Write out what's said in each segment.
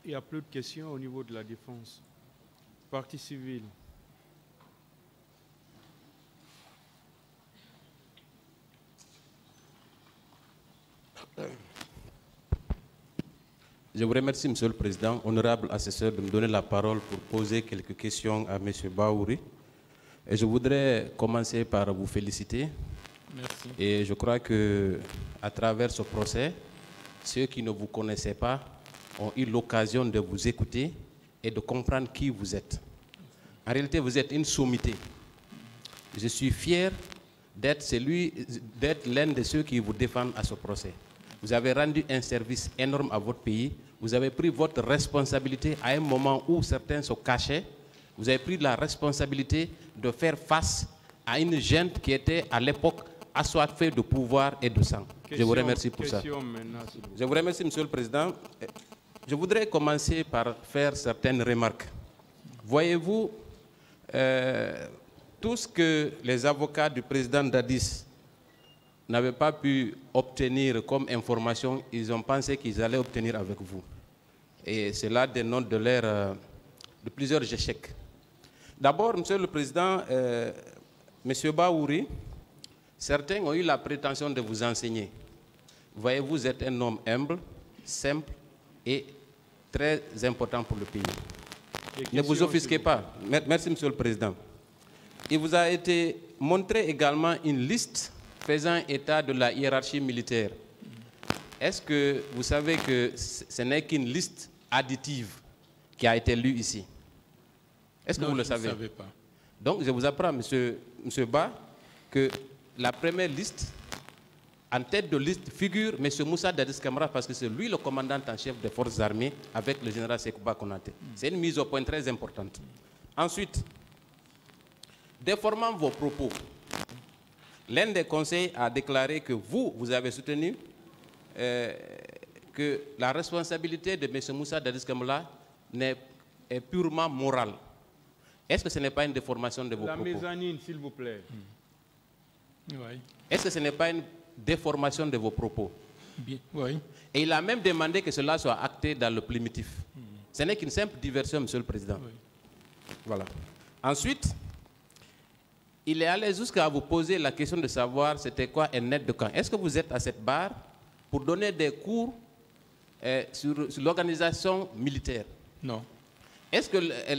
il n'y a plus de questions au niveau de la défense. Partie civile. Je vous remercie, Monsieur le Président, honorable assesseur, de me donner la parole pour poser quelques questions à M. Bahouri. Et je voudrais commencer par vous féliciter. Merci. Et je crois que, à travers ce procès, ceux qui ne vous connaissaient pas ont eu l'occasion de vous écouter et de comprendre qui vous êtes. En réalité, vous êtes une sommité. Je suis fier d'être l'un de ceux qui vous défendent à ce procès. Vous avez rendu un service énorme à votre pays. Vous avez pris votre responsabilité à un moment où certains se cachaient. Vous avez pris la responsabilité de faire face à une gente qui était à l'époque assoiffée de pouvoir et de sang. Je vous remercie pour ça. Je vous remercie, Monsieur le Président. Je voudrais commencer par faire certaines remarques. Voyez-vous, tout ce que les avocats du président Dadis n'avaient pas pu obtenir comme information, ils ont pensé qu'ils allaient obtenir avec vous. Et cela dénote de plusieurs échecs. D'abord, Monsieur le Président, Monsieur Bahouri, certains ont eu la prétention de vous enseigner. Voyez, vous êtes un homme humble, simple et très important pour le pays. Ne vous offusquez pas. Merci, Monsieur le Président. Il vous a été montré également une liste faisant état de la hiérarchie militaire. Est-ce que vous savez que ce n'est qu'une liste additive qui a été lue ici? Est-ce que vous le savez? Je ne savais pas. Donc, je vous apprends, monsieur Ba, que la première liste, en tête de liste, figure M. Moussa Dadis Camara, parce que c'est lui le commandant en chef des forces armées avec le général Sekouba Konaté. C'est une mise au point très importante. Ensuite, déformant vos propos, l'un des conseils a déclaré que vous avez soutenu que la responsabilité de M. Moussa Dadis Camara est purement morale. Est-ce que ce n'est pas une déformation de vos propos? La mezzanine, s'il vous plaît. Oui. Est-ce que ce n'est pas une déformation de vos propos? Bien. Oui. Et il a même demandé que cela soit acté dans le primitif. Ce n'est qu'une simple diversion, Monsieur le Président. Oui. Voilà. Ensuite, il est allé jusqu'à vous poser la question de savoir c'était quoi un aide de camp. Est-ce que vous êtes à cette barre pour donner des cours sur l'organisation militaire? Non. Est-ce que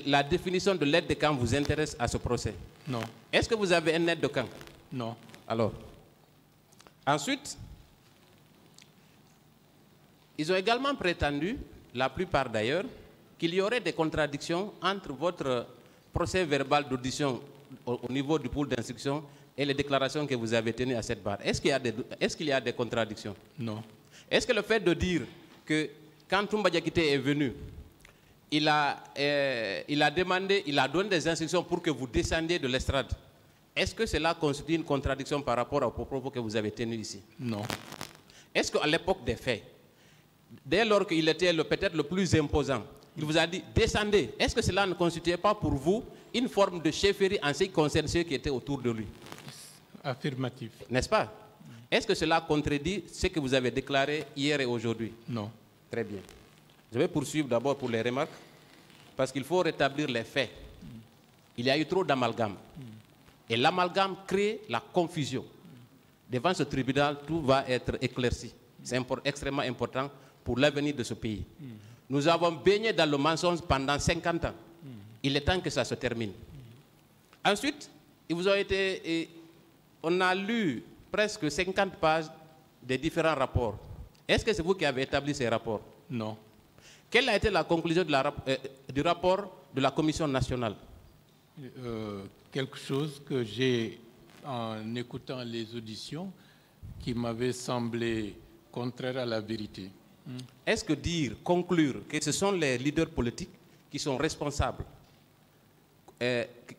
la définition de l'aide de camp vous intéresse à ce procès? Non. Est-ce que vous avez un aide de camp? Non. Alors, ensuite, ils ont également prétendu, la plupart d'ailleurs, qu'il y aurait des contradictions entre votre procès verbal d'audition au niveau du pôle d'instruction et les déclarations que vous avez tenues à cette barre. Est-ce qu'il y a des contradictions? Non. Est-ce que le fait de dire que quand Toumba Diakité est venu, il a donné des instructions pour que vous descendiez de l'estrade, est-ce que cela constitue une contradiction par rapport aux propos que vous avez tenus ici? Non. Est-ce qu'à l'époque des faits, dès lors qu'il était peut-être le plus imposant, il vous a dit descendez, est-ce que cela ne constituait pas pour vous une forme de chefferie en ce qui concerne ceux qui étaient autour de lui? Affirmatif. N'est-ce pas? Est-ce que cela contredit ce que vous avez déclaré hier et aujourd'hui? Non. Très bien. Je vais poursuivre d'abord pour les remarques, parce qu'il faut rétablir les faits. Il y a eu trop d'amalgame. Et l'amalgame crée la confusion. Devant ce tribunal, tout va être éclairci. C'est extrêmement important pour l'avenir de ce pays. Nous avons baigné dans le mensonge pendant 50 ans. Il est temps que ça se termine. Ensuite, on a lu presque 50 pages de différents rapports. Est-ce que c'est vous qui avez établi ces rapports? Non. Quelle a été la conclusion du rapport de la Commission nationale? Quelque chose que j'ai, en écoutant les auditions, qui m'avait semblé contraire à la vérité. Est-ce que conclure que ce sont les leaders politiques qui sont responsables,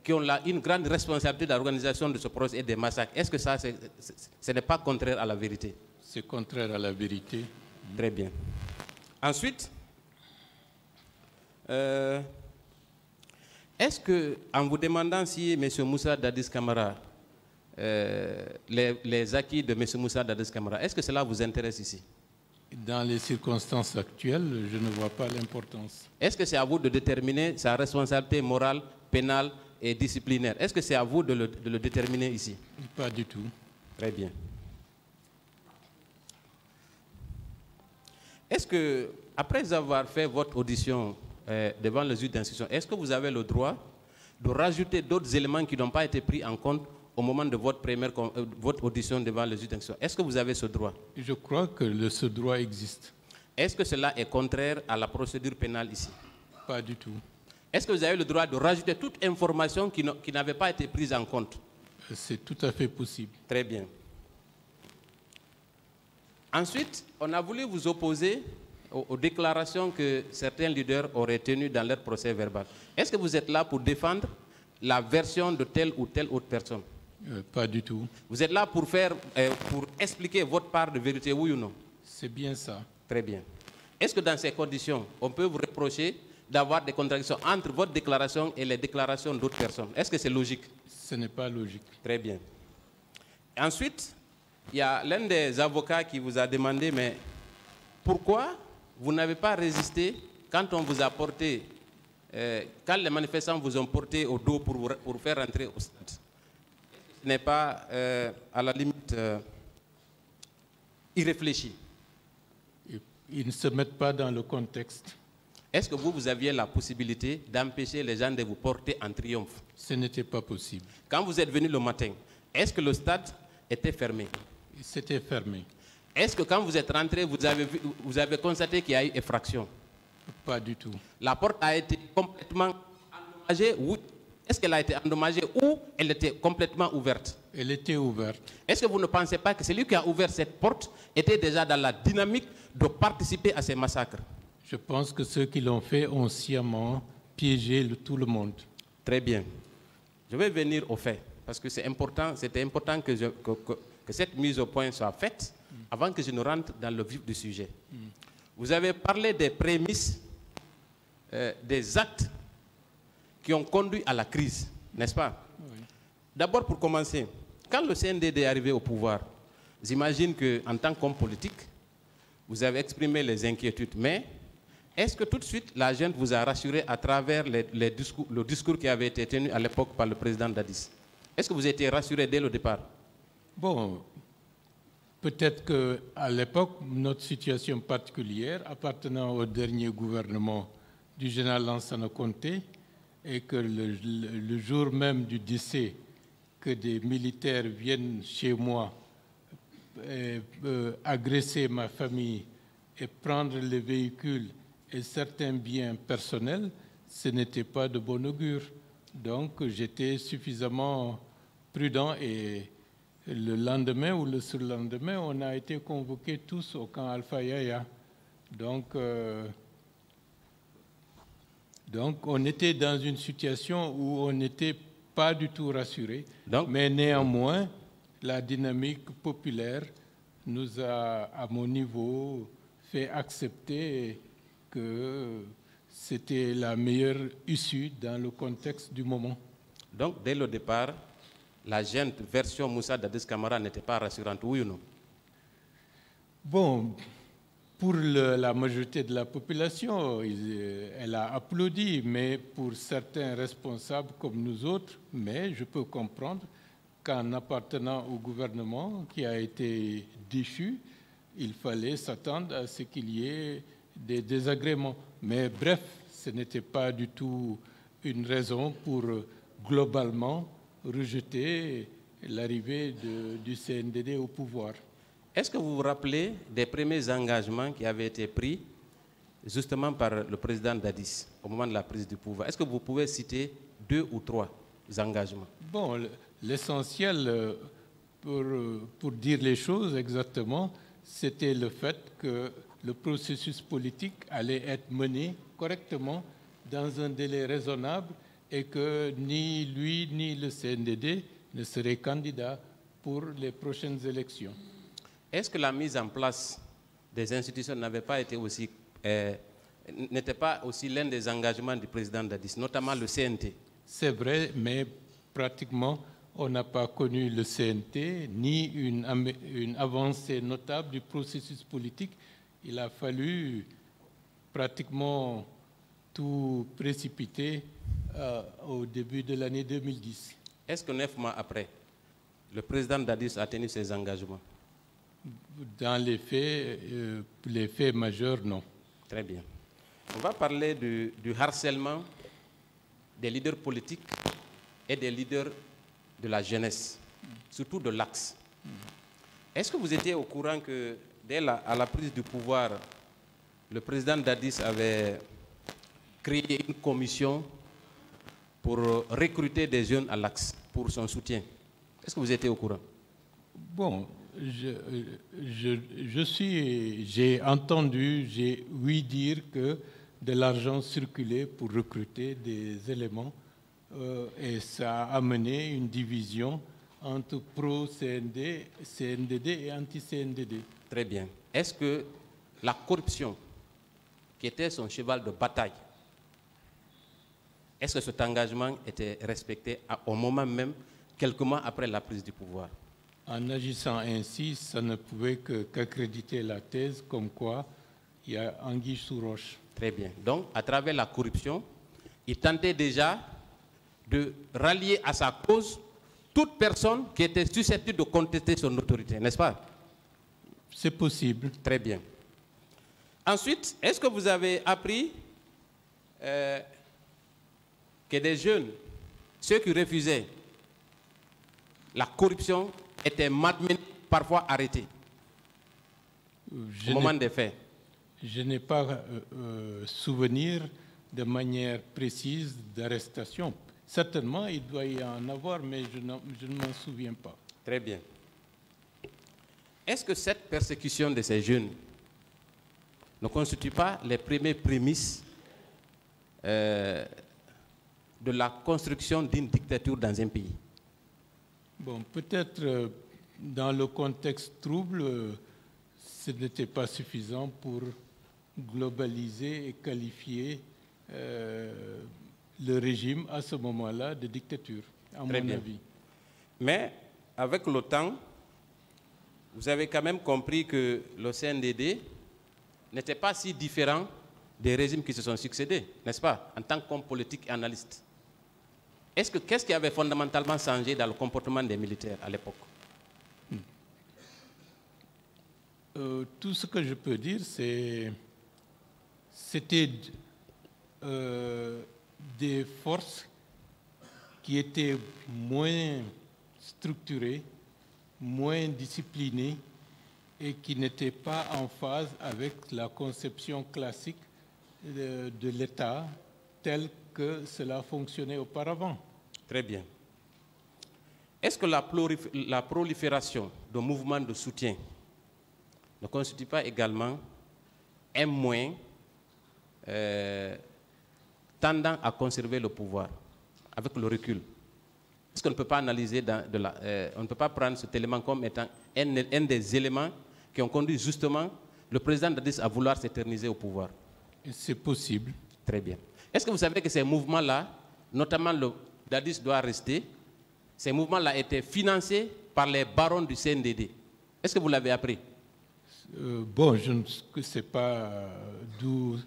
qui ont une grande responsabilité de l'organisation de ce procès et des massacres, est-ce que ça, ce n'est pas contraire à la vérité? C'est contraire à la vérité. Très bien. Ensuite, est-ce que, en vous demandant si M. Moussa Dadis Camara, les acquis de M. Moussa Dadis Camara, est-ce que cela vous intéresse ici? Dans les circonstances actuelles, je ne vois pas l'importance. Est-ce que c'est à vous de déterminer sa responsabilité morale, pénale et disciplinaire? Est-ce que c'est à vous de le déterminer ici? Pas du tout. Très bien. Est-ce que, après avoir fait votre audition devant le juge d'instruction, est-ce que vous avez le droit de rajouter d'autres éléments qui n'ont pas été pris en compte au moment de votre audition devant le juge d'instruction? Est-ce que vous avez ce droit? Je crois que ce droit existe. Est-ce que cela est contraire à la procédure pénale ici? Pas du tout. Est-ce que vous avez le droit de rajouter toute information qui n'avait pas été prise en compte? C'est tout à fait possible. Très bien. Ensuite, on a voulu vous opposer aux déclarations que certains leaders auraient tenues dans leur procès verbal. Est-ce que vous êtes là pour défendre la version de telle ou telle autre personne? Pas du tout. Vous êtes là pour expliquer votre part de vérité, oui ou non? C'est bien ça. Très bien. Est-ce que dans ces conditions, on peut vous reprocher d'avoir des contradictions entre votre déclaration et les déclarations d'autres personnes? Est-ce que c'est logique? Ce n'est pas logique. Très bien. Ensuite, il y a l'un des avocats qui vous a demandé, mais pourquoi vous n'avez pas résisté quand on vous a porté, quand les manifestants vous ont porté au dos pour faire rentrer au stade? Ce n'est pas, à la limite, irréfléchi. Ils ne se mettent pas dans le contexte. Est-ce que vous aviez la possibilité d'empêcher les gens de vous porter en triomphe? Ce n'était pas possible. Quand vous êtes venu le matin, est-ce que le stade était fermé? C'était fermé. Est-ce que quand vous êtes rentré, vous avez constaté qu'il y a eu effraction? Pas du tout. La porte a été complètement endommagée ou est-ce qu'elle a été endommagée ou elle était complètement ouverte? Elle était ouverte. Est-ce que vous ne pensez pas que celui qui a ouvert cette porte était déjà dans la dynamique de participer à ces massacres? Je pense que ceux qui l'ont fait ont sciemment piégé tout le monde. Très bien. Je vais venir au fait, parce que c'était important que cette mise au point soit faite avant que je ne rentre dans le vif du sujet. Vous avez parlé des prémices, des actes qui ont conduit à la crise, n'est-ce pas? Oui. D'abord, pour commencer, quand le CNDD est arrivé au pouvoir, j'imagine qu'en tant qu'homme politique, vous avez exprimé les inquiétudes, mais est-ce que tout de suite la gente vous a rassuré à travers le discours qui avait été tenu à l'époque par le président Dadis? Est-ce que vous étiez rassuré dès le départ? Bon, peut-être qu'à l'époque, notre situation particulière, appartenant au dernier gouvernement du général Lansana Conté, et que le jour même du décès, que des militaires viennent chez moi agresser ma famille et prendre les véhicules et certains biens personnels, ce n'était pas de bon augure. Donc j'étais suffisamment prudent et le lendemain ou le surlendemain, on a été convoqués tous au camp Alpha Yaya. Donc on était dans une situation où on n'était pas du tout rassuré, mais néanmoins, la dynamique populaire nous a, à mon niveau, fait accepter que c'était la meilleure issue dans le contexte du moment. Donc, dès le départ, la gente version Moussa Dadis Camara n'était pas rassurante, oui ou non? Bon, pour la majorité de la population, elle a applaudi, mais pour certains responsables comme nous autres, mais je peux comprendre qu'en appartenant au gouvernement qui a été déchu, il fallait s'attendre à ce qu'il y ait des désagréments. Mais bref, ce n'était pas du tout une raison pour globalement rejeter l'arrivée du CNDD au pouvoir. Est-ce que vous vous rappelez des premiers engagements qui avaient été pris justement par le président Dadis au moment de la prise du pouvoir? Est-ce que vous pouvez citer 2 ou 3 engagements? Bon, l'essentiel, pour dire les choses exactement, c'était le fait que le processus politique allait être mené correctement dans un délai raisonnable et que ni lui ni le CNDD ne seraient candidats pour les prochaines élections. Est-ce que la mise en place des institutions n'était pas aussi l'un des engagements du président Dadis, notamment le CNT? C'est vrai, mais pratiquement, on n'a pas connu le CNT, ni une avancée notable du processus politique il a fallu pratiquement tout précipiter au début de l'année 2010. Est-ce que 9 mois après, le président Dadis a tenu ses engagements? Dans les faits majeurs, non. Très bien. On va parler du harcèlement des leaders politiques et des leaders de la jeunesse, surtout de l'Axe. Est-ce que vous étiez au courant que à la prise du pouvoir, le président Dadis avait créé une commission pour recruter des jeunes à l'Axe pour son soutien? Est-ce que vous étiez au courant? Bon, j'ai entendu, j'ai ouï dire que de l'argent circulait pour recruter des éléments et ça a amené une division entre pro-CND, CNDD et anti-CNDD. Très bien. Est-ce que la corruption, qui était son cheval de bataille, est-ce que cet engagement était respecté au moment même, quelques mois après la prise du pouvoir? En agissant ainsi, ça ne pouvait qu'accréditer la thèse comme quoi il y a anguille sous roche. Très bien. Donc, à travers la corruption, il tentait déjà de rallier à sa cause toute personne qui était susceptible de contester son autorité, n'est-ce pas? C'est possible. Très bien. Ensuite, est-ce que vous avez appris que des jeunes, ceux qui refusaient la corruption, étaient malmenés, parfois arrêtés au moment des faits? Je n'ai pas souvenir de manière précise d'arrestation. Certainement, il doit y en avoir, mais je ne m'en souviens pas. Très bien. Est-ce que cette persécution de ces jeunes ne constitue pas les premières prémices de la construction d'une dictature dans un pays? Bon, peut-être dans le contexte trouble, ce n'était pas suffisant pour globaliser et qualifier le régime à ce moment-là de dictature, à mon avis. Mais avec le temps, vous avez quand même compris que le CNDD n'était pas si différent des régimes qui se sont succédés, n'est-ce pas, en tant qu'homme politique et analyste. Qu'est-ce qui avait fondamentalement changé dans le comportement des militaires à l'époque? Tout ce que je peux dire, c'était des forces qui étaient moins structurées, moins disciplinées et qui n'étaient pas en phase avec la conception classique de l'État tel que cela fonctionnait auparavant. Très bien. Est-ce que la prolifération de mouvements de soutien ne constitue pas également un moyen tendant à conserver le pouvoir avec le recul? Est-ce qu'on ne peut pas analyser, on ne peut pas prendre cet élément comme étant un des éléments qui ont conduit justement le président Dadis à vouloir s'éterniser au pouvoir? C'est possible. Très bien. Est-ce que vous savez que ces mouvements-là, notamment le Dadis doit rester, ces mouvements-là étaient financés par les barons du CNDD? Est-ce que vous l'avez appris? Bon, je ne sais pas d'où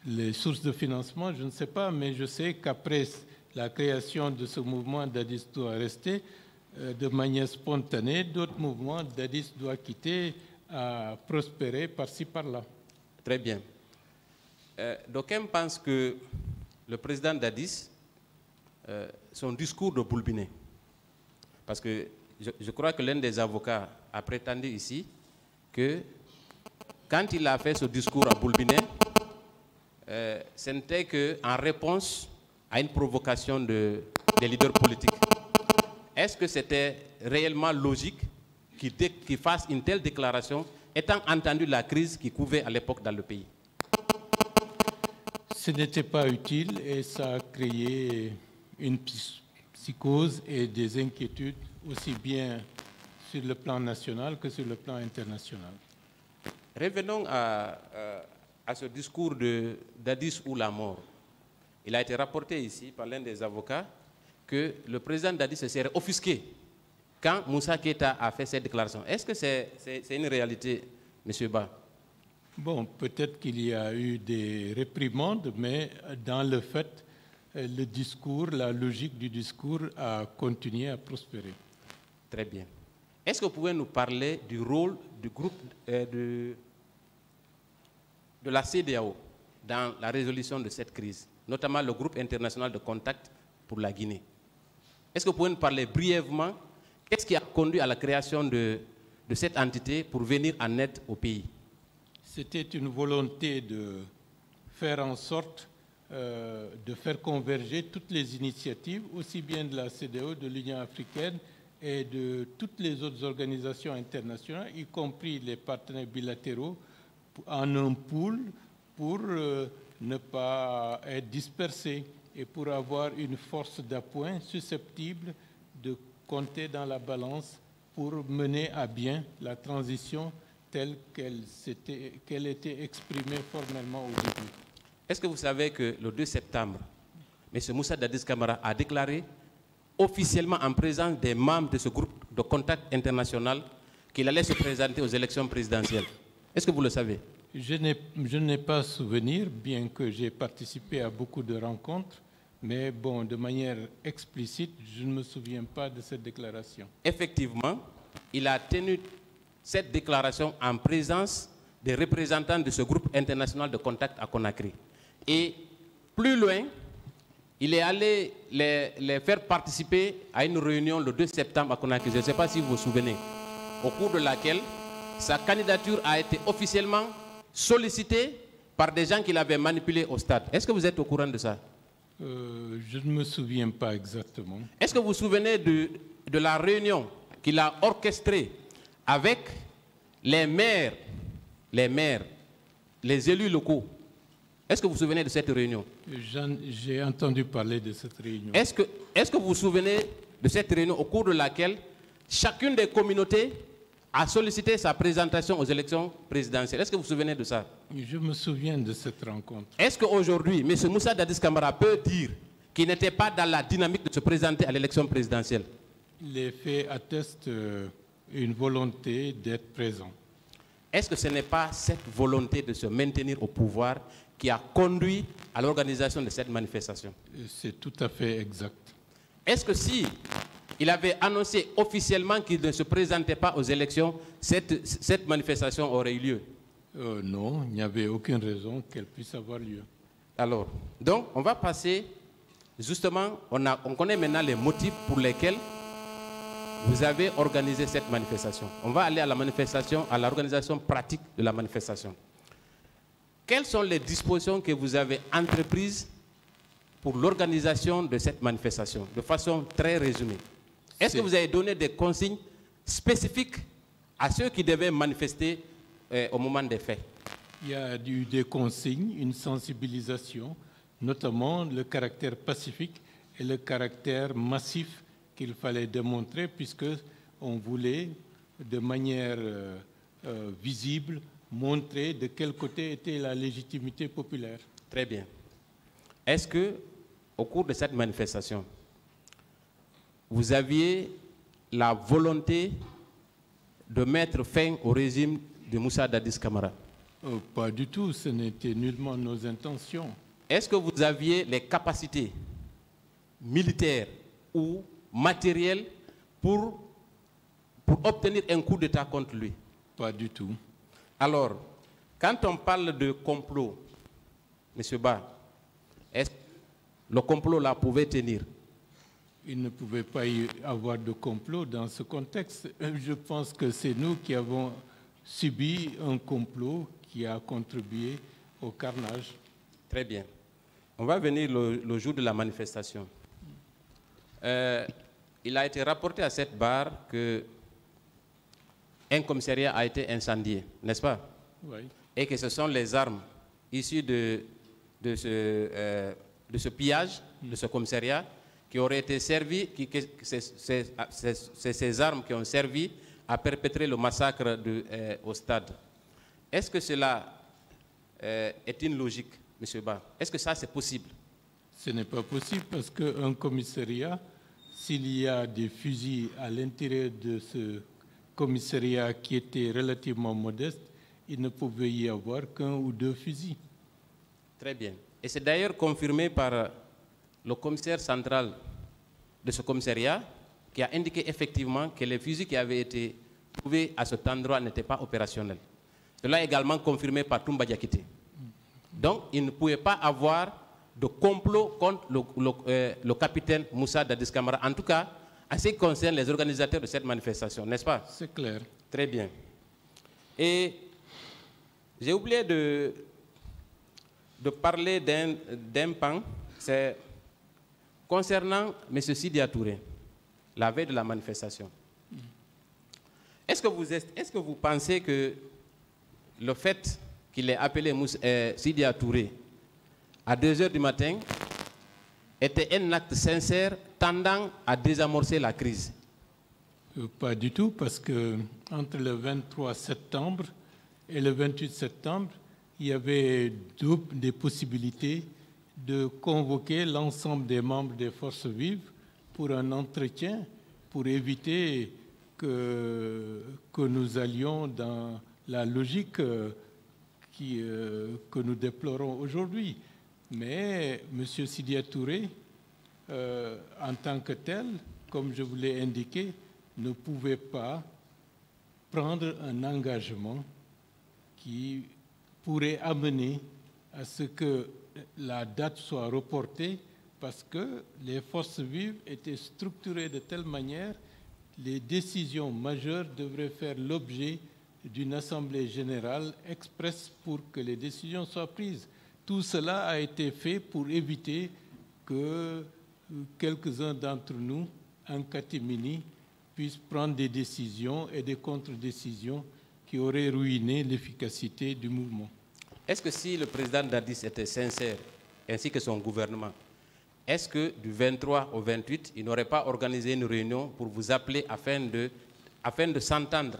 les sources de financement, je ne sais pas, mais je sais qu'après la création de ce mouvement, Dadis doit rester de manière spontanée. D'autres mouvements, Dadis doit quitter, à prospérer par-ci, par-là. Très bien. D'aucuns pensent que le président Dadis, son discours de Boulbiné, parce que je crois que l'un des avocats a prétendu ici que quand il a fait ce discours à Boulbiné, ce n'était qu'en réponse à une provocation des leaders politiques. Est-ce que c'était réellement logique qu'il fasse une telle déclaration, étant entendu la crise qui couvait à l'époque dans le pays? Ce n'était pas utile et ça a créé une psychose et des inquiétudes aussi bien sur le plan national que sur le plan international. Revenons à ce discours de Dadis ou la mort. Il a été rapporté ici par l'un des avocats que le président Dadis se serait offusqué quand Moussa Keïta a fait cette déclaration. Est-ce que c'est une réalité, M. Ba? Bon, peut-être qu'il y a eu des réprimandes, mais dans le fait, le discours, la logique du discours a continué à prospérer. Très bien. Est-ce que vous pouvez nous parler du rôle du groupe de la CEDEAO dans la résolution de cette crise, notamment le groupe international de contact pour la Guinée? Est-ce que vous pouvez nous parler brièvement, qu'est-ce qui a conduit à la création de cette entité pour venir en aide au pays? C'était une volonté de faire en sorte de faire converger toutes les initiatives, aussi bien de la CEDEAO, de l'Union africaine et de toutes les autres organisations internationales, y compris les partenaires bilatéraux, en un pool pour ne pas être dispersés et pour avoir une force d'appoint susceptible de compter dans la balance pour mener à bien la transition telle qu'elle était exprimée formellement au début. Est-ce que vous savez que le 2 septembre, M. Moussa Dadis Camara a déclaré officiellement en présence des membres de ce groupe de contact international qu'il allait se présenter aux élections présidentielles? Est-ce que vous le savez? Je n'ai pas souvenir, bien que j'ai participé à beaucoup de rencontres, mais bon, de manière explicite, je ne me souviens pas de cette déclaration. Effectivement, il a tenu cette déclaration en présence des représentants de ce groupe international de contact à Conakry. Et plus loin, il est allé les faire participer à une réunion le 2 septembre à Conakry. Je ne sais pas si vous vous souvenez, au cours de laquelle sa candidature a été officiellement sollicitée par des gens qui l'avaient manipulé au stade. Est-ce que vous êtes au courant de ça? Je ne me souviens pas exactement. Est-ce que vous vous souvenez de la réunion qu'il a orchestrée avec les maires, les élus locaux? Est-ce que vous vous souvenez de cette réunion? J'ai entendu parler de cette réunion. Est-ce que vous vous souvenez de cette réunion au cours de laquelle chacune des communautés a sollicité sa présentation aux élections présidentielles? Est-ce que vous vous souvenez de ça? Je me souviens de cette rencontre. Est-ce qu'aujourd'hui, M. Moussa Dadis Camara peut dire qu'il n'était pas dans la dynamique de se présenter à l'élection présidentielle? Les faits attestent une volonté d'être présent. Est-ce que ce n'est pas cette volonté de se maintenir au pouvoir qui a conduit à l'organisation de cette manifestation? C'est tout à fait exact. Est-ce que si il avait annoncé officiellement qu'il ne se présentait pas aux élections, cette manifestation aurait eu lieu? Non, il n'y avait aucune raison qu'elle puisse avoir lieu. Alors, donc, on va passer, justement, on connaît maintenant les motifs pour lesquels vous avez organisé cette manifestation. On va aller à la manifestation, à l'organisation pratique de la manifestation. Quelles sont les dispositions que vous avez entreprises pour l'organisation de cette manifestation, de façon très résumée? Est-ce que vous avez donné des consignes spécifiques à ceux qui devaient manifester au moment des faits? Il y a eu des consignes, une sensibilisation, notamment le caractère pacifique et le caractère massif qu'il fallait démontrer, puisqu'on voulait de manière visible montrer de quel côté était la légitimité populaire. Très bien. Est-ce que, au cours de cette manifestation, vous aviez la volonté de mettre fin au régime de Moussa Dadis Camara? Pas du tout, ce n'était nullement nos intentions. Est-ce que vous aviez les capacités militaires ou matérielles pour obtenir un coup d'État contre lui? Pas du tout. Alors, quand on parle de complot, M. Ba, est-ce que le complot là pouvait tenir? Il ne pouvait pas y avoir de complot dans ce contexte. Je pense que c'est nous qui avons subi un complot qui a contribué au carnage. Très bien. On va venir le jour de la manifestation. Il a été rapporté à cette barre qu'un commissariat a été incendié, n'est-ce pas? Oui. Et que ce sont les armes issues de ce pillage, de ce commissariat, qui auraient été servies, c'est ces armes qui ont servi à perpétrer le massacre au stade. Est-ce que cela est une logique, M. Ba? Est-ce que ça, c'est possible? Ce n'est pas possible parce qu'un commissariat, s'il y a des fusils à l'intérieur de ce commissariat qui était relativement modeste, il ne pouvait y avoir qu'un ou deux fusils. Très bien. Et c'est d'ailleurs confirmé par le commissaire central de ce commissariat qui a indiqué effectivement que les fusils qui avaient été trouvés à cet endroit n'étaient pas opérationnels. Cela est également confirmé par Toumba Diakité. Donc, il ne pouvait pas avoir de complot contre le capitaine Moussa Dadis Camara. En tout cas, en ce qui concerne les organisateurs de cette manifestation, n'est-ce pas? C'est clair. Très bien. Et j'ai oublié de parler d'un pan, c'est concernant M. Sidia Touré, la veille de la manifestation. Est-ce que vous pensez que le fait qu'il ait appelé Sidia Touré à 2 h du matin était un acte sincère tendant à désamorcer la crise? Pas du tout, parce que entre le 23 septembre et le 28 septembre, il y avait des possibilités de convoquer l'ensemble des membres des forces vives pour un entretien, pour éviter que nous allions dans la logique que nous déplorons aujourd'hui. Mais M. Sidia Touré, en tant que tel, comme je vous l'ai indiqué, ne pouvait pas prendre un engagement qui pourrait amener à ce que la date soit reportée, parce que les forces vives étaient structurées de telle manière, les décisions majeures devraient faire l'objet d'une assemblée générale expresse pour que les décisions soient prises. Tout cela a été fait pour éviter que quelques-uns d'entre nous, en catimini, puissent prendre des décisions et des contre-décisions qui auraient ruiné l'efficacité du mouvement. Est-ce que si le président Dadis était sincère, ainsi que son gouvernement, est-ce que du 23 au 28, il n'aurait pas organisé une réunion pour vous appeler afin de s'entendre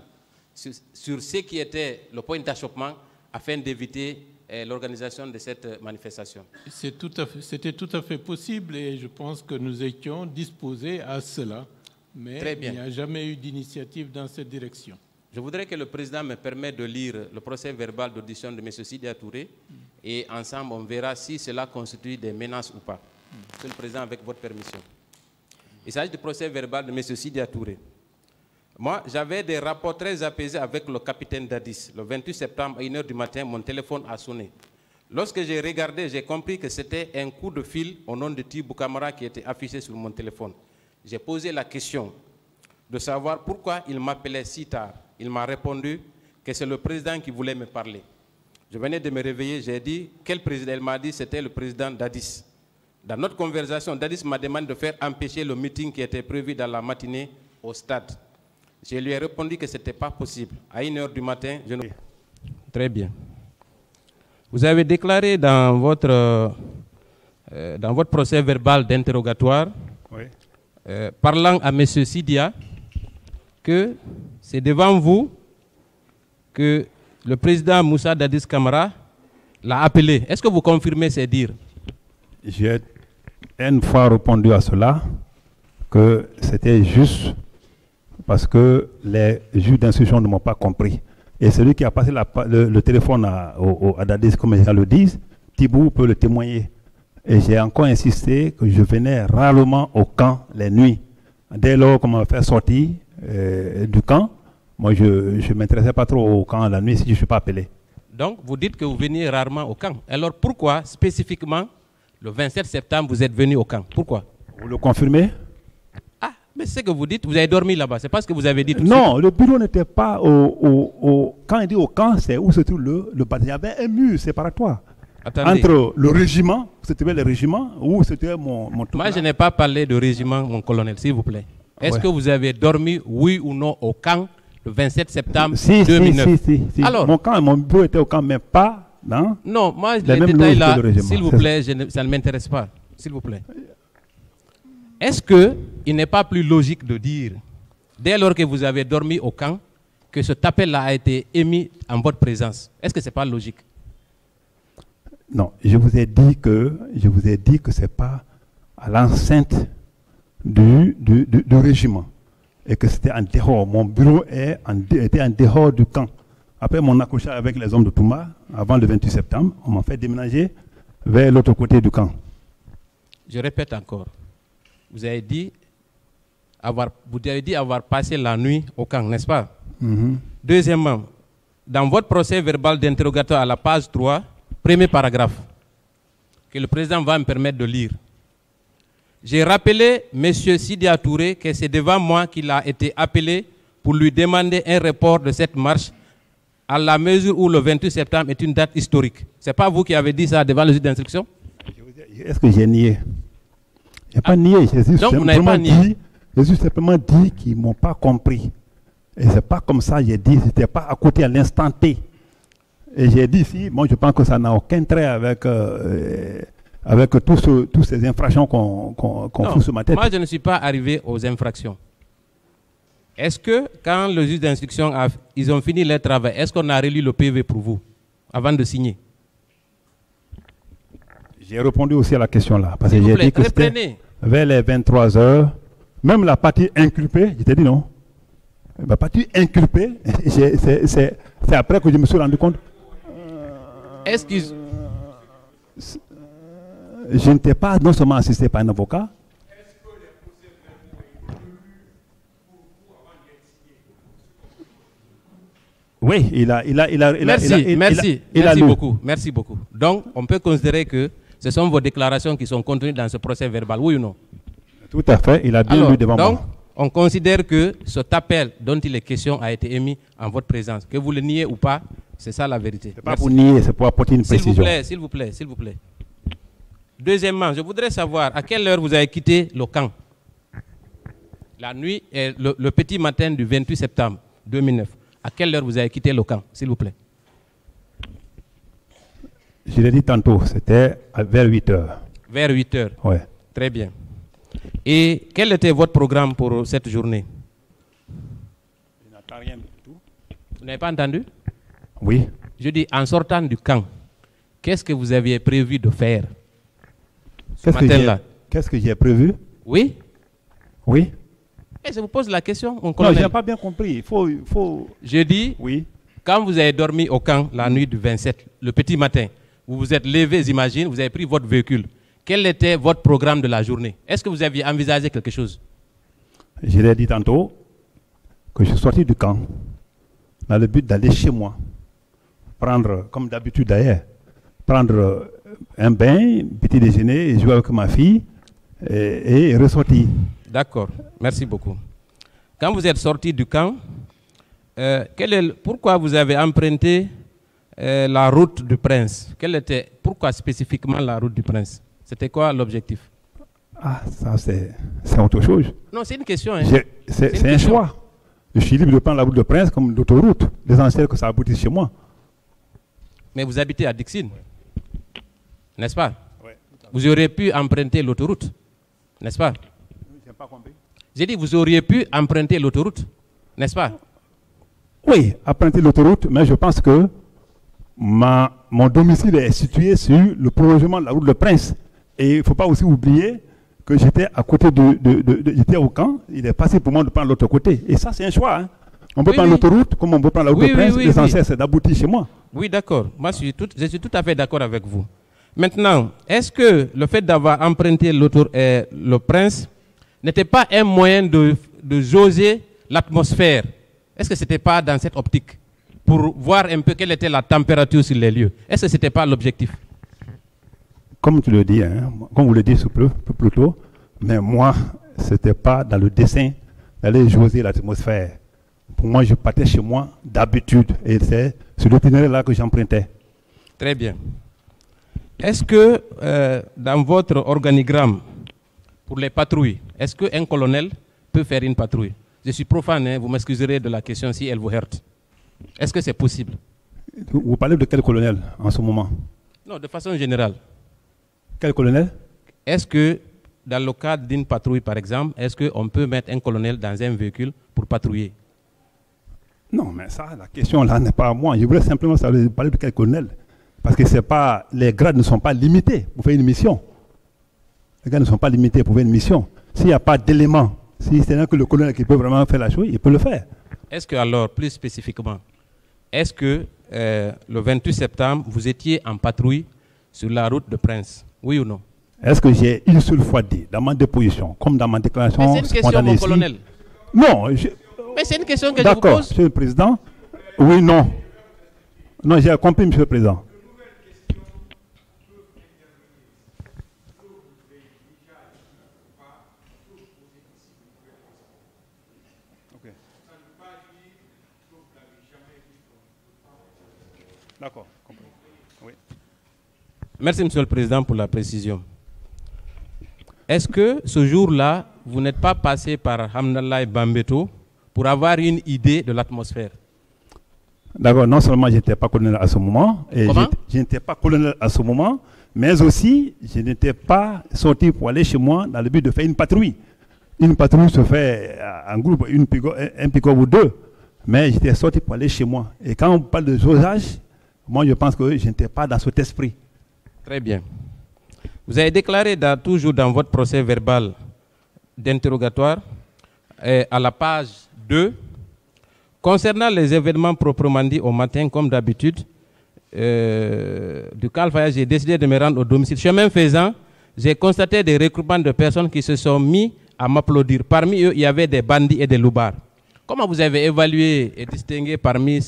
sur ce qui était le point d'achoppement, afin d'éviter l'organisation de cette manifestation? C'était tout à fait possible et je pense que nous étions disposés à cela, mais il n'y a jamais eu d'initiative dans cette direction. Je voudrais que le président me permette de lire le procès verbal d'audition de M. Sidia Touré et ensemble on verra si cela constitue des menaces ou pas. Monsieur le Président, avec votre permission. Il s'agit du procès verbal de M. Sidia Touré. Moi, j'avais des rapports très apaisés avec le capitaine Dadis. Le 28 septembre, à 1 h du matin, mon téléphone a sonné. Lorsque j'ai regardé, j'ai compris que c'était un coup de fil au nom de Tibou Camara qui était affiché sur mon téléphone. J'ai posé la question de savoir pourquoi il m'appelait si tard. Il m'a répondu que c'est le président qui voulait me parler. Je venais de me réveiller, j'ai dit, quel président? Il m'a dit c'était le président Dadis. Dans notre conversation, Dadis m'a demandé de faire empêcher le meeting qui était prévu dans la matinée au stade. Je lui ai répondu que ce n'était pas possible. À 1 h du matin, je ne... Très bien. Vous avez déclaré dans votre procès verbal d'interrogatoire, oui, parlant à M. Sidia, que c'est devant vous que le président Moussa Dadis Camara l'a appelé. Est-ce que vous confirmez ces dires? J'ai une fois répondu à cela que c'était juste parce que les juges d'instruction ne m'ont pas compris. Et celui qui a passé le téléphone à Dadis, comme les gens le disent, Thibou peut le témoigner. Et j'ai encore insisté que je venais rarement au camp les nuits. Dès lors qu'on m'a fait sortir du camp, moi je ne m'intéressais pas trop au camp la nuit si je ne suis pas appelé. Donc vous dites que vous veniez rarement au camp. Alors pourquoi spécifiquement le 27 septembre vous êtes venu au camp? Pourquoi? Vous le confirmez? Ah, mais c'est ce que vous dites, vous avez dormi là-bas, c'est pas ce que vous avez dit tout Non, le bureau n'était pas quand il dit au camp, c'est où se trouve le bâtiment. Il y avait un mur séparatoire. Attendez. Entre le régiment, c'était le régiment, où c'était mon Moi, je n'ai pas parlé de régiment, mon colonel, s'il vous plaît. Est-ce que vous avez dormi, oui ou non, au camp le 27 septembre 2009? Si. Alors, mon bureau était au camp, mais pas dans... Non, moi, les détails là, s'il vous plaît, ça ne m'intéresse pas. S'il vous plaît. Est-ce qu'il n'est pas plus logique de dire, dès lors que vous avez dormi au camp, que cet appel-là a été émis en votre présence? Est-ce que ce n'est pas logique? Non, je vous ai dit que ce n'est pas à l'enceinte du régiment et que c'était en dehors. Mon bureau était en dehors du camp. après mon accrochage avec les hommes de Touma, avant le 28 septembre, on m'a fait déménager vers l'autre côté du camp. Je répète encore. Vous avez dit avoir passé la nuit au camp, n'est-ce pas? Deuxièmement, dans votre procès verbal d'interrogatoire à la page 3, premier paragraphe, que le président va me permettre de lire. J'ai rappelé M. Sidia Touré que c'est devant moi qu'il a été appelé pour lui demander un report de cette marche à la mesure où le 28 septembre est une date historique. Ce n'est pas vous qui avez dit ça devant le juge d'instruction? Est-ce que j'ai nié? Je n'ai pas nié. Donc vous n'avez pas nié. J'ai simplement dit qu'ils ne m'ont pas compris. Et ce n'est pas comme ça, j'ai dit, c'était pas à côté à l'instant T. Et j'ai dit ici, moi je pense que ça n'a aucun trait avec, avec tous ces infractions qu'on fout sur ma tête. Moi je ne suis pas arrivé aux infractions. Est-ce que quand le juge d'instruction, ils ont fini leur travail, est-ce qu'on a relu le PV pour vous, avant de signer? J'ai répondu aussi à la question là, parce que j'ai dit que c'était vers les 23 heures, même la partie inculpée, je t'ai dit non. La partie inculpée, c'est après que je me suis rendu compte. Est-ce qu'ils... Je n'étais pas non seulement assisté par un avocat. Oui, Merci beaucoup. Donc, on peut considérer que ce sont vos déclarations qui sont contenues dans ce procès verbal, oui ou non? Tout à fait, il a bien lu devant moi. On considère que cet appel dont il est question a été émis en votre présence. Que vous le niez ou pas, c'est ça la vérité. Ce n'est pas pour nier, c'est pour apporter une précision. S'il vous plaît. Deuxièmement, je voudrais savoir à quelle heure vous avez quitté le camp? La nuit et le petit matin du 28 septembre 2009. À quelle heure vous avez quitté le camp, s'il vous plaît? Je l'ai dit tantôt, c'était vers 8 heures. Vers 8 heures? Oui. Très bien. Et quel était votre programme pour cette journée? Je n'entends rien du tout. Vous n'avez pas entendu? Oui. Je dis, en sortant du camp, qu'est-ce que vous aviez prévu de faire ce matin-là? Qu'est-ce que j'ai prévu? Oui. Oui. Et je vous pose la question, mon colonel. Non, je n'ai pas bien compris. Il faut... Je dis, oui. Quand vous avez dormi au camp la nuit du 27, le petit matin, vous vous êtes levé, j'imagine, vous avez pris votre véhicule. Quel était votre programme de la journée? Est-ce que vous aviez envisagé quelque chose? Je l'ai dit tantôt que je suis sorti du camp dans le but d'aller chez moi, prendre, comme d'habitude d'ailleurs, prendre un bain, petit déjeuner, jouer avec ma fille et ressortir. D'accord, merci beaucoup. Quand vous êtes sorti du camp, pourquoi vous avez emprunté la route du Prince? Pourquoi spécifiquement la route du Prince? C'était quoi l'objectif? Ah, ça c'est autre chose. Non, c'est une question. Hein. C'est un choix. Je suis libre de prendre la route du Prince comme l'autoroute. L'essentiel que ça aboutisse chez moi. Mais vous habitez à Dixine, n'est-ce pas? Oui. Vous auriez pu emprunter l'autoroute, n'est-ce pas? Je n'ai pas compris. J'ai dit, vous auriez pu emprunter l'autoroute, n'est-ce pas? Oui, emprunter l'autoroute, mais je pense que mon domicile est situé sur le prolongement de la route de Prince. Et il ne faut pas aussi oublier que j'étais à côté j'étais au camp, il est passé pour moi de prendre l'autre côté. Et ça, c'est un choix. Hein. On peut prendre l'autoroute comme on peut prendre la route de Prince. L'essentiel, c'est d'aboutir chez moi. Oui, d'accord. Moi, je suis tout à fait d'accord avec vous. Maintenant, est-ce que le fait d'avoir emprunté le Prince n'était pas un moyen de jauger l'atmosphère? Est-ce que ce n'était pas dans cette optique pour voir un peu quelle était la température sur les lieux? Est-ce que ce n'était pas l'objectif? Comme tu le dis, hein, comme vous le dites plus tôt, mais moi, ce n'était pas dans le dessein d'aller jauger l'atmosphère. Pour moi, je partais chez moi d'habitude et c'est sur l'itinéraire-là que j'empruntais. Très bien. Est-ce que dans votre organigramme pour les patrouilles, est-ce qu'un colonel peut faire une patrouille? Je suis profane, hein, vous m'excuserez de la question si elle vous heurte. Est-ce que c'est possible? Vous parlez de quel colonel en ce moment? Non, de façon générale. Quel colonel? Est-ce que dans le cadre d'une patrouille, par exemple, est-ce qu'on peut mettre un colonel dans un véhicule pour patrouiller? Non, mais ça, la question là n'est pas à moi. Je voulais simplement parler de quel colonel. Parce que c'est pas, les grades ne sont pas limités pour faire une mission. Les grades ne sont pas limités pour faire une mission. S'il n'y a pas d'éléments, si c'est là que le colonel qui peut vraiment faire la chose, il peut le faire. Est-ce que alors, plus spécifiquement, est-ce que le 28 septembre, vous étiez en patrouille sur la route de Prince? Oui ou non? Est-ce que j'ai une seule fois dit, dans ma déposition, comme dans ma déclaration Mais c'est une question, mon colonel. Non. Mais c'est une question que je vous pose. D'accord, Monsieur le Président. Oui, non. Non, j'ai compris, Monsieur le Président. D'accord, compris. Oui. Merci, Monsieur le Président, pour la précision. Est-ce que ce jour-là, vous n'êtes pas passé par Hamdallah Bambeto pour avoir une idée de l'atmosphère? D'accord, non seulement je n'étais pas colonel à ce moment, et je n'étais pas colonel à ce moment, mais aussi je n'étais pas sorti pour aller chez moi dans le but de faire une patrouille. Une patrouille se fait en groupe, un pick-up ou deux, mais j'étais sorti pour aller chez moi. Et quand on parle de dosage, moi je pense que je n'étais pas dans cet esprit. Très bien. Vous avez déclaré toujours dans votre procès verbal d'interrogatoire, à la page 2, concernant les événements proprement dits au matin, comme d'habitude, du Calfaya, j'ai décidé de me rendre au domicile. Chemin faisant, j'ai constaté des regroupements de personnes qui se sont mis à m'applaudir. Parmi eux, il y avait des bandits et des loubards. Comment vous avez évalué et distingué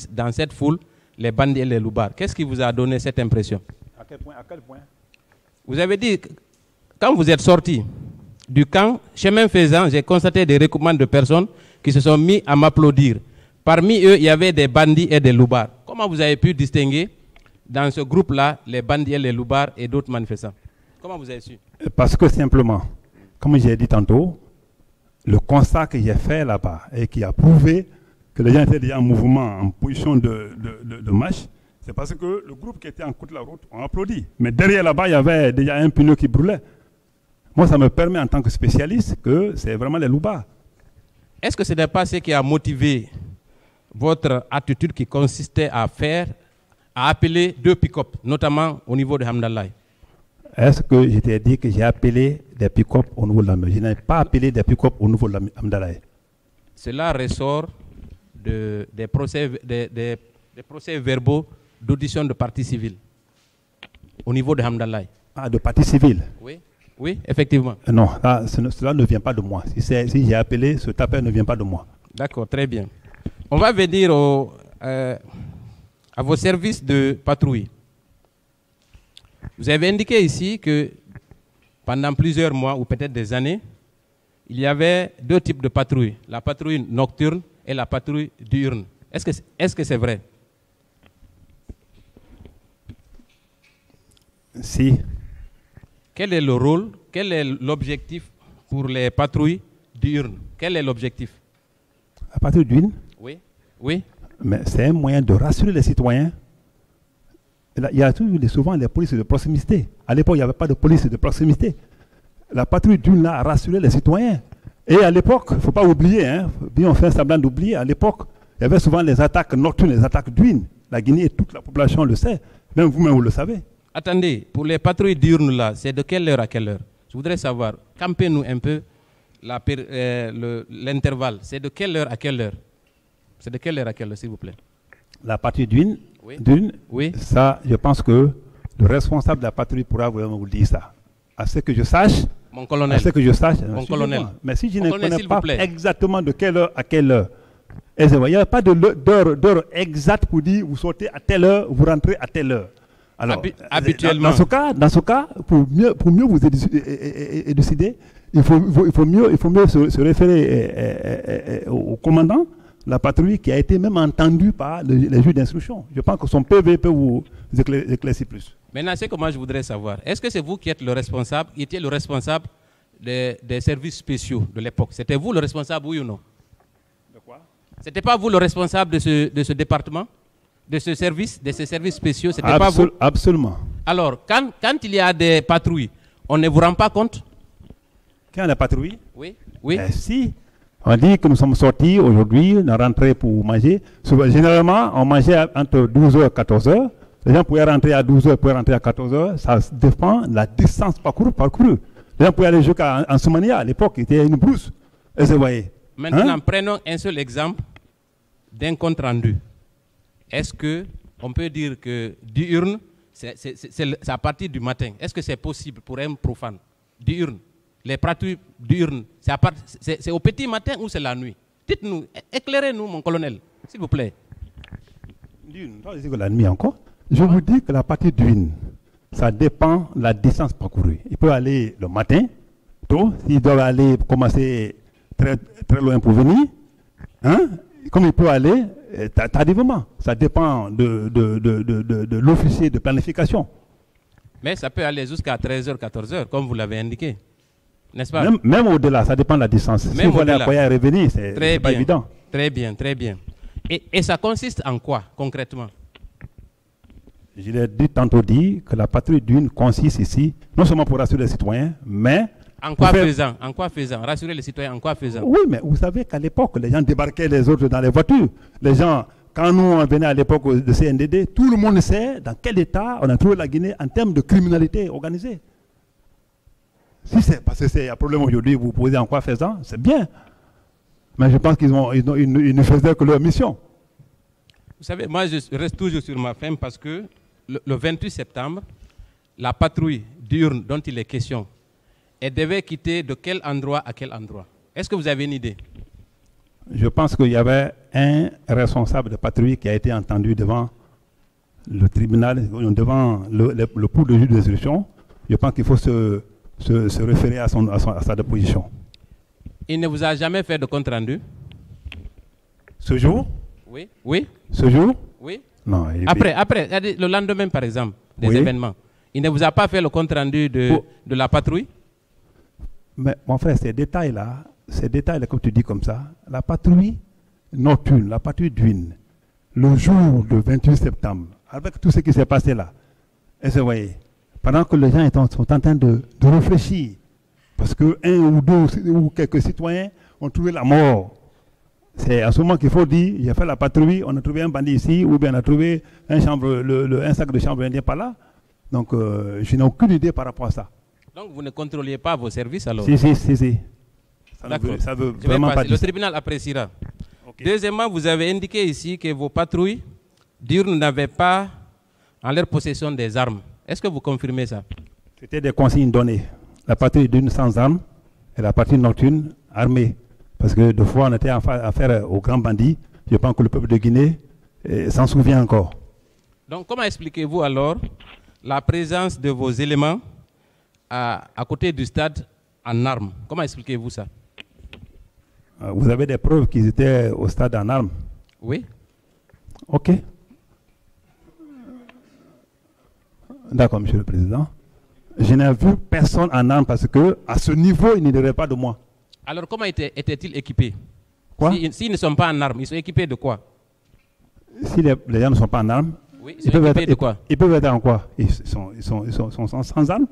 dans cette foule les bandits et les loubards? Qu'est-ce qui vous a donné cette impression? À quel point? Vous avez dit, quand vous êtes sorti du camp, chemin faisant, j'ai constaté des regroupements de personnes qui se sont mis à m'applaudir. Parmi eux, il y avait des bandits et des loubards. Comment vous avez pu distinguer dans ce groupe-là les bandits et les loubards et d'autres manifestants? Comment vous avez su? Parce que simplement, comme j'ai dit tantôt, le constat que j'ai fait là-bas et qui a prouvé que les gens étaient déjà en mouvement, en position de marche, c'est parce que le groupe qui était en côte de la route ont applaudi. Mais derrière là-bas, il y avait déjà un pneu qui brûlait. Moi, ça me permet en tant que spécialiste que c'est vraiment les loubards. Est-ce que ce n'est pas ce qui a motivé votre attitude qui consistait à appeler 2 pick-up, notamment au niveau de Hamdallah? Est-ce que je t'ai dit que j'ai appelé des pick-up au niveau de la Je n'ai pas appelé des pick-up au niveau de Hamdallah. Cela ressort des procès verbaux d'audition de partie civile au niveau de Hamdallah. Ah, de partie civile? Oui, effectivement. Non, cela ne vient pas de moi. Si j'ai appelé, ce appel ne vient pas de moi. D'accord, très bien. On va venir à vos services de patrouille. Vous avez indiqué ici que pendant plusieurs mois ou peut-être des années, il y avait 2 types de patrouilles, la patrouille nocturne et la patrouille diurne. Est-ce que c'est vrai? Si. Quel est le rôle, quel est l'objectif pour les patrouilles diurnes? Quel est l'objectif? La patrouille diurne? Oui. Mais c'est un moyen de rassurer les citoyens. Il y a souvent les polices de proximité. À l'époque, il n'y avait pas de police de proximité. La patrouille diurne a rassuré les citoyens. Et à l'époque, il ne faut pas oublier, bien on fait semblant d'oublier, à l'époque, il y avait souvent les attaques nocturnes, les attaques diurnes. La Guinée et toute la population le sait. Même vous-même, vous le savez. Attendez, pour les patrouilles diurnes là, c'est de quelle heure à quelle heure? Je voudrais savoir, campez-nous un peu l'intervalle. C'est de quelle heure à quelle heure? C'est de quelle heure à quelle heure, s'il vous plaît? La patrouille diurne, oui. Ça, je pense que le responsable de la patrouille pourra vraiment vous dire ça. À ce que je sache, mon colonel. À ce que je sache, mon colonel. Mais si je ne connais pas exactement de quelle heure à quelle heure, il n'y a pas d'heure exacte pour dire vous sortez à telle heure, vous rentrez à telle heure. Alors, habituellement. Dans ce cas, pour mieux vous élucider, il faut mieux se référer au commandant de la patrouille qui a été même entendu par les juges d'instruction. Je pense que son PV peut vous éclaircir plus. Maintenant, c'est que moi je voudrais savoir. Est-ce que c'est vous qui êtes le responsable, des services spéciaux de l'époque? C'était vous le responsable, oui ou non? De quoi? C'était pas vous le responsable de ce département? De ces services spéciaux, c'était pas vous? Absolument. Alors, quand il y a des patrouilles, on ne vous rend pas compte? Quand il y a des patrouilles? Oui. Si. On dit que nous sommes sortis aujourd'hui, on est rentré pour manger. Généralement, on mangeait entre 12h et 14h. Les gens pouvaient rentrer à 12h, pouvaient rentrer à 14h. Ça dépend de la distance parcourue. Les gens pouvaient aller jusqu'à Soumania. À l'époque, c'était une brousse. Et vous voyez. Maintenant, prenons un seul exemple d'un compte rendu. est-ce qu'on peut dire que diurne, c'est à partir du matin? Est-ce que c'est possible pour un profane? Diurne, les pratiques diurnes, c'est au petit matin ou c'est la nuit? Dites-nous, éclairez-nous, mon colonel, s'il vous plaît. La nuit encore. Je vous dis que la partie diurne, ça dépend de la distance parcourue. Il peut aller le matin, tôt, s'il doit aller commencer très, très loin pour venir, hein, comme il peut aller tardivement. Ça dépend de l'officier de planification. Mais ça peut aller jusqu'à 13h, 14h, comme vous l'avez indiqué. N'est-ce pas? Même au-delà, ça dépend de la distance. Si vous voulez à revenir, c'est pas évident. Très bien, très bien. Et ça consiste en quoi, concrètement? Je l'ai tantôt dit que la patrouille diurne consiste ici, non seulement pour rassurer les citoyens, mais... En quoi faisant? En quoi faisant? Rassurer les citoyens, en quoi faisant? Oui, mais vous savez qu'à l'époque, les gens débarquaient les autres dans les voitures. Les gens, quand nous on venait à l'époque de CNDD, tout le monde sait dans quel état on a trouvé la Guinée en termes de criminalité organisée. Si c'est parce que c'est un problème aujourd'hui, vous posez en quoi faisant, c'est bien. Mais je pense qu'ils ne faisaient que leur mission. Vous savez, moi je reste toujours sur ma faim parce que le 28 septembre, la patrouille diurne dont il est question, elle devait quitter de quel endroit à quel endroit? Est-ce que vous avez une idée? Je pense qu'il y avait un responsable de patrouille qui a été entendu devant le tribunal, devant le cours de juge de résolution. Je pense qu'il faut se référer à sa déposition. Il ne vous a jamais fait de compte rendu? Ce jour? Oui. Oui. Ce jour? Oui. Non. Après, le lendemain, par exemple, des événements, il ne vous a pas fait le compte rendu de la patrouille? Mais mon frère, ces détails-là, comme tu dis comme ça, la patrouille nocturne, la patrouille diurne, le jour du 28 septembre, avec tout ce qui s'est passé là, et vous voyez, pendant que les gens sont en train de réfléchir, parce que un ou deux ou quelques citoyens ont trouvé la mort, c'est à ce moment qu'il faut dire, j'ai fait la patrouille, on a trouvé un bandit ici, ou bien on a trouvé un sac de chambre indien par là. Donc, je n'ai aucune idée par rapport à ça. Donc, vous ne contrôliez pas vos services alors? Si. Ça veut vraiment pas dire. Le tribunal appréciera. Okay. Deuxièmement, vous avez indiqué ici que vos patrouilles diurnes n'avaient pas en leur possession des armes. Est-ce que vous confirmez ça? C'était des consignes données. La patrouille diurne sans armes et la patrouille nocturne armée. Parce que deux fois, on était affaire aux grands bandits. Je pense que le peuple de Guinée s'en souvient encore. Donc, comment expliquez-vous alors la présence de vos éléments à côté du stade en armes? Comment expliquez-vous ça? Vous avez des preuves qu'ils étaient au stade en armes? Oui. Ok. D'accord, Monsieur le Président. Je n'ai vu personne en armes parce qu'à ce niveau, il n'y aurait pas de moi. Alors, comment étaient-ils équipés? Quoi? S'ils ne sont pas en armes, ils sont équipés de quoi? Si les gens ne sont pas en armes, oui, ils peuvent être de quoi? Ils peuvent être en quoi? Ils sont sans armes.